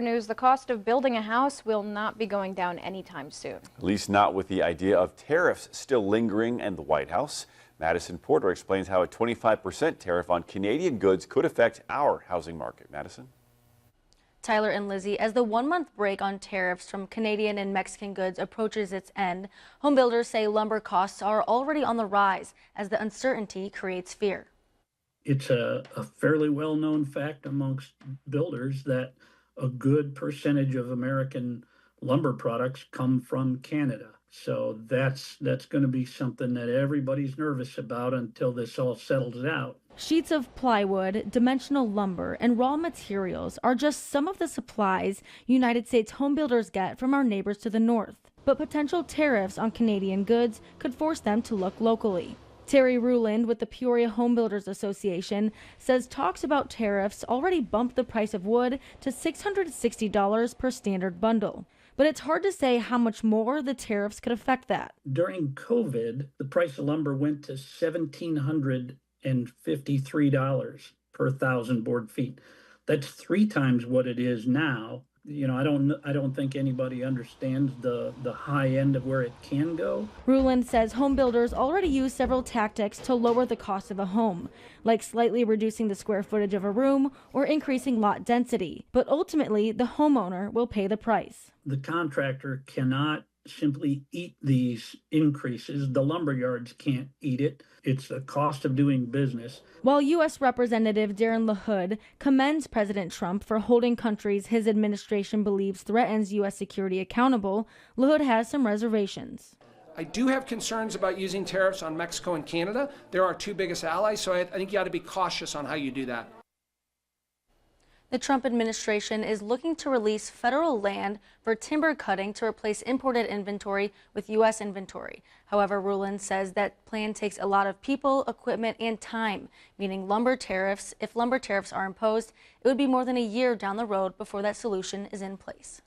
News, the cost of building a house will not be going down anytime soon. At least not with the idea of tariffs still lingering in the White House. Madison Porter explains how a 25% tariff on Canadian goods could affect our housing market. Madison? Tyler and Lizzie, as the 1-month break on tariffs from Canadian and Mexican goods approaches its end, homebuilders say lumber costs are already on the rise as the uncertainty creates fear. It's a fairly well-known fact amongst builders that a good percentage of American lumber products come from Canada. So that's going to be something that everybody's nervous about until this all settles out. Sheets of plywood, dimensional lumber, and raw materials are just some of the supplies United States homebuilders get from our neighbors to the north. But potential tariffs on Canadian goods could force them to look locally. Terry Ruland with the Peoria Homebuilders Association says talks about tariffs already bumped the price of wood to $660 per standard bundle. But it's hard to say how much more the tariffs could affect that. During COVID, the price of lumber went to $1,753 per 1,000 board feet. That's 3 times what it is now. You know, I don't think anybody understands the high end of where it can go. Ruland says home builders already use several tactics to lower the cost of a home, like slightly reducing the square footage of a room or increasing lot density. But ultimately, the homeowner will pay the price. The contractor cannot simply eat these increases. The lumber yards can't eat it. It's the cost of doing business. While U.S. Representative Darren LaHood commends President Trump for holding countries his administration believes threatens U.S. security accountable, LaHood has some reservations. I do have concerns about using tariffs on Mexico and Canada. They're our 2 biggest allies, so I think you ought to be cautious on how you do that. The Trump administration is looking to release federal land for timber cutting to replace imported inventory with U.S. inventory. However, Ruland says that plan takes a lot of people, equipment, and time, meaning lumber tariffs. If lumber tariffs are imposed, it would be more than a year down the road before that solution is in place.